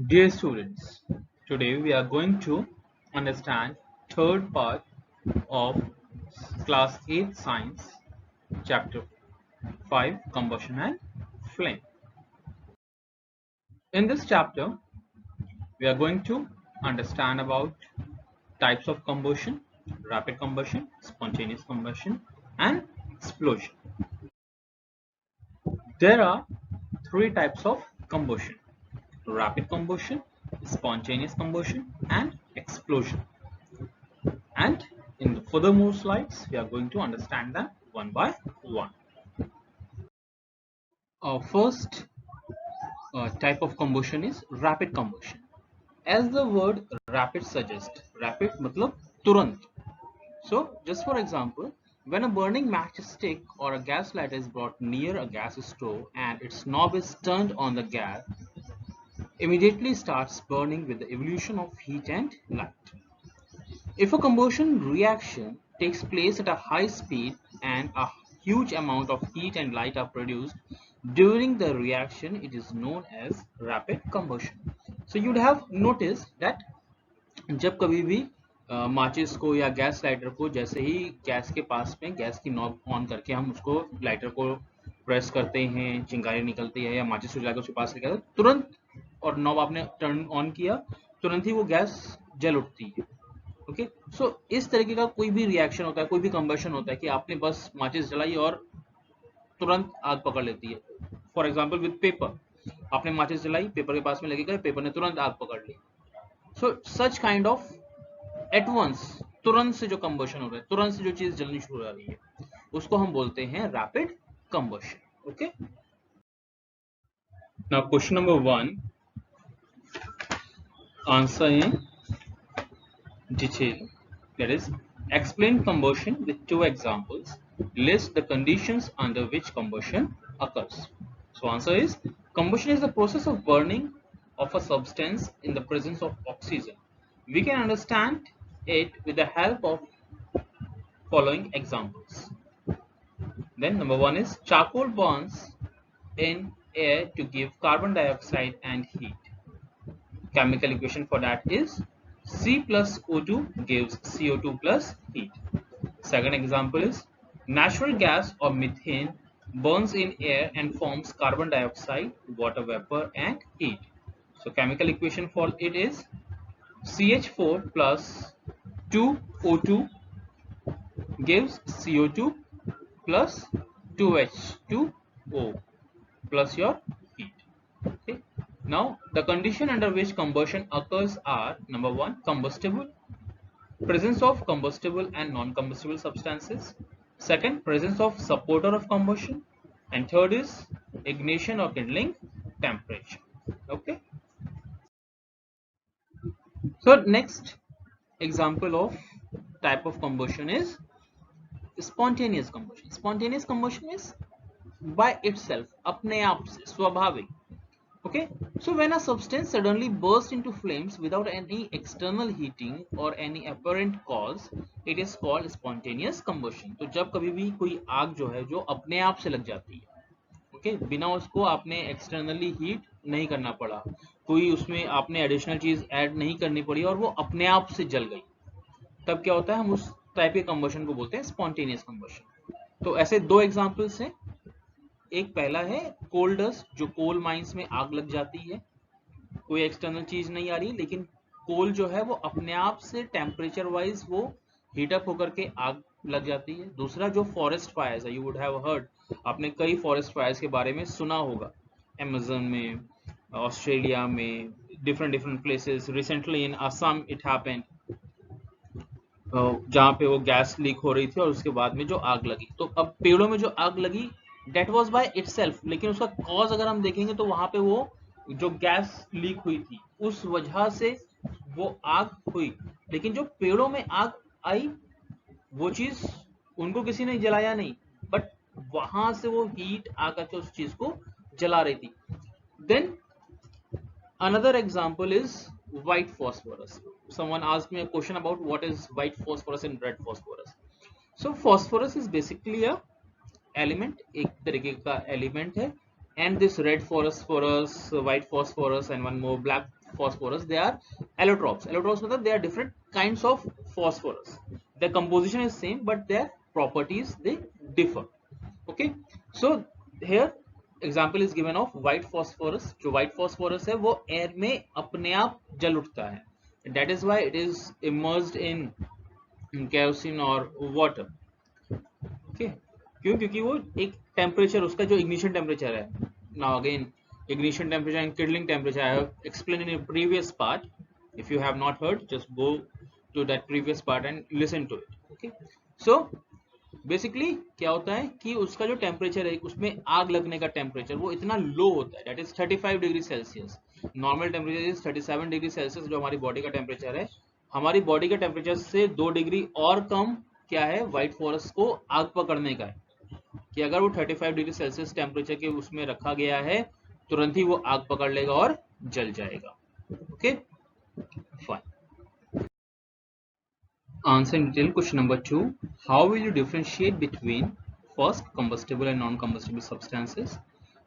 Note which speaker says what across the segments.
Speaker 1: Dear students, today we are going to understand third part of class 8 science chapter 5 combustion and flame. In this chapter we are going to understand about types of combustion, rapid combustion, spontaneous combustion and explosion. There are three types of combustion: rapid combustion, spontaneous combustion and explosion. And in the furthermore slides, we are going to understand them one by one. First type of combustion is rapid combustion. As the word rapid suggests, rapid matlab turant. So just for example, when a burning matchstick or a gas lighter is brought near a gas stove and its knob is turned on, the gas immediately starts burning with the evolution of heat and light. If a combustion reaction takes place at a high speed and a huge amount of heat and light are produced during the reaction, it is known as rapid combustion. So you'd have noticed that जब कभी भी माचिस को या gas lighter को जैसे ही gas के पास में गैस की नॉब ऑन करके हम उसको लाइटर को प्रेस करते हैं, चिंगारी निकलती है या माचिस को जलाकर उसके पास लेकर तुरंत और नॉब आपने टर्न ऑन किया, तुरंत ही वो गैस जल उठती है. ओके, सो इस तरीके का कोई भी रिएक्शन होता है, कोई भी कंबशन होता है कि आपने बस माचिस जलाई और तुरंत आग पकड़ लेती है. फॉर एग्जाम्पल विद पेपर, आपने माचिस जलाई, पेपर के पास में लगेगा, पेपर ने तुरंत आग पकड़ ली. So such kind of at once, तुरंत से जो कंबशन हो रहा है, तुरंत से जो चीज जलनी शुरू हो रही है, उसको हम बोलते हैं rapid combustion. Okay, now question number 1, answer in detail, that is, explain combustion with two examples, list the conditions under which combustion occurs. So answer is, combustion is the process of burning of a substance in the presence of oxygen. We can understand it with the help of following examples. Then number 1 is, charcoal burns in air to give carbon dioxide and heat. Chemical equation for that is C plus O2 gives CO2 plus heat. Second example is, natural gas or methane burns in air and forms carbon dioxide, water vapor and heat. So chemical equation for it is CH4 plus 2O2 gives CO2 plus 2H2O plus your heat. Okay. Now the condition under which combustion occurs are, number 1, combustible, presence of combustible and non-combustible substances. Second, presence of supporter of combustion. And third is ignition or kindling temperature. Okay. So next example of type of combustion is spontaneous combustion. Spontaneous combustion is by itself, अपने आप से, स्वाभाविक. Okay, so when a substance suddenly bursts into flames without any external heating or any apparent cause, it is called spontaneous combustion. तो जब कभी भी कोई आग जो है जो अपने आप से लग जाती है, okay, बिना उसको आपने एक्सटर्नली हीट नहीं करना पड़ा, कोई उसमें आपने एडिशनल चीज ऐड नहीं करनी पड़ी और वो अपने आप से जल गई, तब क्या होता है, हम उस टाइप के कंबशन को बोलते हैं स्पॉन्टेनियस कंबशन. तो ऐसे दो एग्जांपल्स हैं. एक पहला है कोल डस्ट, जो कोल माइंस में आग लग जाती है, कोई एक्सटर्नल चीज नहीं आ रही, लेकिन कोल जो है वो अपने आप से टेम्परेचर वाइज वो हीट अप होकर के आग लग जाती है. दूसरा जो फॉरेस्ट फायर्स है, यू वुड हैव हर्ड, आपने कई फॉरेस्ट फायर्स के बारे में सुना होगा, अमेज़न में, ऑस्ट्रेलिया में, different places. Recently in Assam it happened, जहाँ पे वो गैस लीक हो रही थी और उसके बाद में जो आग लगी. तो अब पेड़ों में जो आग लगी, डेट वॉज बाय इटसेल्फ, लेकिन उसका कॉज अगर हम देखेंगे तो वहां पे वो जो गैस लीक हुई थी उस वजह से वो आग हुई, लेकिन जो पेड़ों में आग आई वो चीज उनको किसी ने जलाया नहीं, बट वहां से वो हीट आकर के उस चीज को जला रही थी. Then another example is white phosphorus. Someone asked me a question about what is white phosphorus and red phosphorus. So phosphorus is basically a element, एक तरीके का एलिमेंट है and this red phosphorus, white phosphorus, and one more black phosphorus, they are allotropes. Allotropes means they are different kinds of phosphorus. The composition is same, but their properties they differ. Okay, so here example is given of white phosphorus. जो white phosphorus है वो air में अपने आप जल उठता है. That is why it is immersed in kerosene or water. Okay, क्यों? क्योंकि वो एक टेम्परेचर, उसका जो इग्निशन टेम्परेचर है. Now again, ignition temperature and kindling temperature I have explained in a previous part. If you have not heard, just go to that previous part and listen to it. Okay, so basically क्या होता है कि उसका जो temperature है, उसमें आग लगने का टेम्परेचर वो इतना लो होता है, that is 35 degree Celsius. Normal temperature is 37 degree Celsius, जो हमारी बॉडी का टेम्परेचर है. हमारी बॉडी के टेम्परेचर से 2 डिग्री और कम क्या है, व्हाइट फॉरेस्ट को आग पकड़ने का है. कि अगर वो 35 डिग्री सेल्सियस टेम्परेचर के उसमें रखा गया है, तुरंत ही वो आग पकड़ लेगा और जल जाएगा. Okay, fine. Answer in detail question number 2. How will you differentiate between first combustible and non-combustible substances,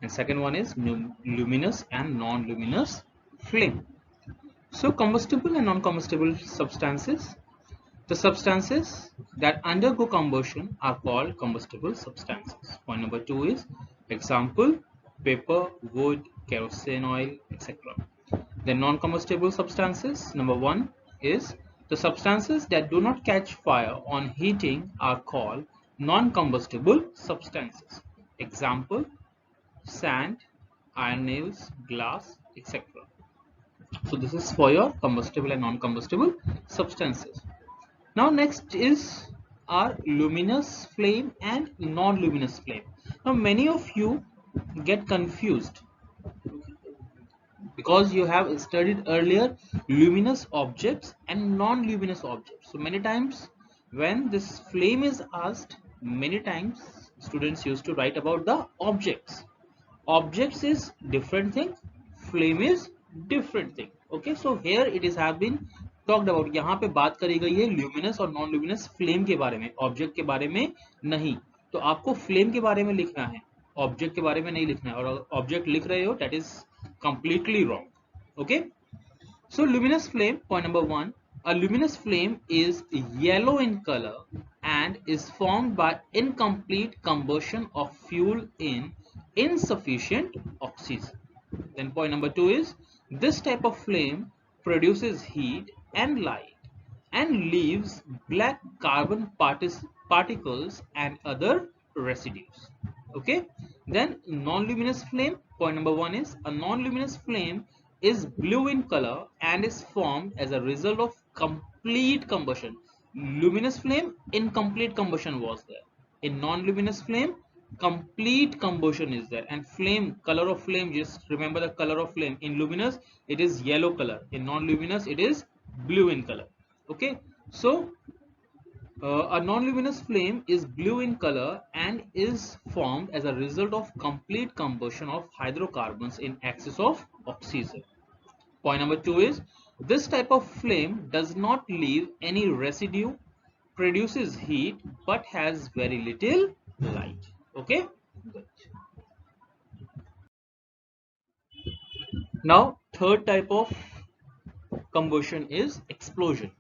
Speaker 1: and second one is luminous and non-luminous flame. So combustible and non-combustible substances, the substances that undergo combustion are called combustible substances. Point number 2 is example paper, wood, kerosene oil, etc. The non-combustible substances, number 1 is the substances that do not catch fire on heating are called non-combustible substances. Example sand, iron nails, glass, etc. So this is for your combustible and non-combustible substances. Now next is our luminous flame and non-luminous flame. Now many of you get confused because you have studied earlier luminous objects and non-luminous objects. So many times when this flame is asked, many times students used to write about the objects. Objects is different thing, flame is different thing. Okay, so here it is have been talked about. यहाँ पे बात करी गई है luminous और non-luminous flame के बारे में, object के बारे में नहीं. तो आपको flame के बारे में लिखना है, object के बारे में नहीं लिखना है. और object लिख रहे हो, that is completely wrong. Okay, so luminous flame, point number 1, a luminous flame is yellow in color and is formed by incomplete combustion of fuel in insufficient oxygen. Then point number 2 is this type of flame produces heat and light and leaves black carbon particles and other residues. Okay, then non-luminous flame, point number 1 is a non-luminous flame is blue in color and is formed as a result of complete combustion. Luminous flame, incomplete combustion was there. In non-luminous flame, complete combustion is there. And flame, color of flame, just remember the color of flame. In luminous it is yellow color, in non-luminous it is blue in color. Okay, so a non-luminous flame is blue in color and is formed as a result of complete combustion of hydrocarbons in excess of oxygen. Point number 2 is this type of flame does not leave any residue, produces heat but has very little light. Okay, good. Now third type of combustion is explosion.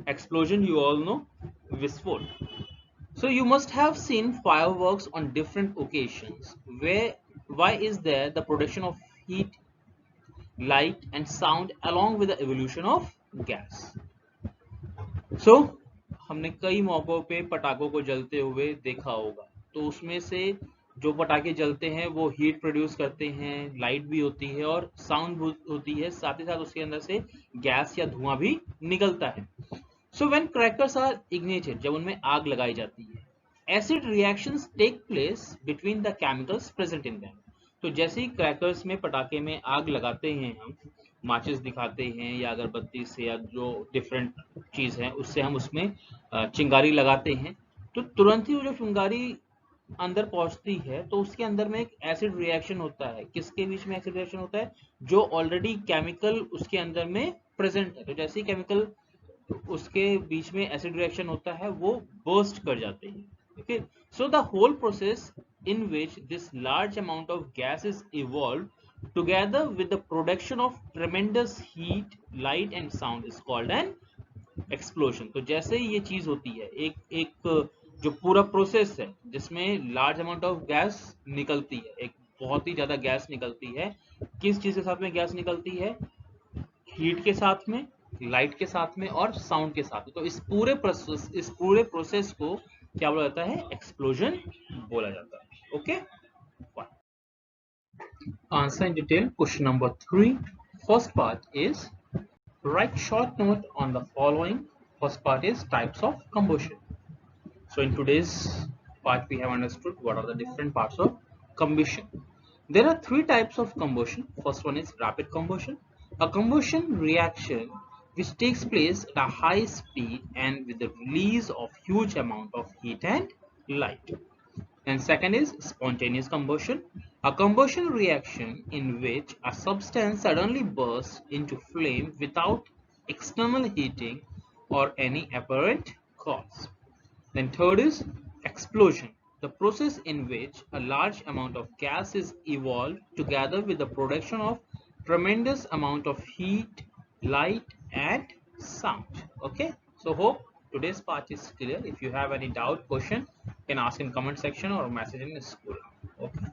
Speaker 1: Explosion, you all know, Visfot. So you must have seen fireworks on different occasions. Why is there the production of heat, light and sound along with the evolution of gas? So हमने कई मौकों पे पटाखों को जलते हुए देखा होगा. तो उसमें से जो पटाखे जलते हैं वो हीट प्रोड्यूस करते हैं, लाइट भी होती है और साउंड होती है, साथ ही साथ उसके अंदर से गैस या धुआं भी निकलता है. So when crackers are ignited, जब उनमें आग लगाई जाती है, acid reactions take place between the chemicals present in them. तो जैसे ही क्रैकर्स में, पटाखे में आग लगाते हैं, हम माचिस दिखाते हैं या अगरबत्ती से या जो डिफरेंट चीज है उससे हम उसमें चिंगारी लगाते हैं, तो तुरंत ही वो जो चिंगारी अंदर पहुंचती है तो उसके अंदर में एक एसिड रिएक्शन होता है. किसके बीच में एसिड रिएक्शन होता है? जो ऑलरेडी केमिकल उसके अंदर में प्रेजेंट है. तो जैसे ही केमिकल उसके बीच में एसिड रिएक्शन होता है वो बर्स्ट कर जाते हैं. Okay, so the whole process in which this large amount of gas is evolved together with the production of tremendous heat, light and sound is called an explosion. तो जैसे ही ये चीज होती है, एक एक जो पूरा प्रोसेस है जिसमें लार्ज अमाउंट ऑफ गैस निकलती है, एक बहुत ही ज्यादा गैस निकलती है, किस चीज के साथ में गैस निकलती है? हीट के साथ में, लाइट के साथ में और साउंड के साथ में। तो इस पूरे प्रोसेस को क्या बोला जाता है? एक्सप्लोजन बोला जाता है। Okay, answer in detail question number 3। First part is write short note on the following. First part is types of combustion. So in today's part we have understood what are the different parts of combustion. There are three types of combustion. First one is rapid combustion, a combustion reaction which takes place at a high speed and with the release of huge amount of heat and light. And second is spontaneous combustion, a combustion reaction in which a substance suddenly bursts into flame without external heating or any apparent cause. Then third is explosion, the process in which a large amount of gas is evolved together with the production of tremendous amount of heat, light and sound. Okay, so hope today's part is clear. If you have any doubt, question, you can ask in comment section or message in the school. Okay.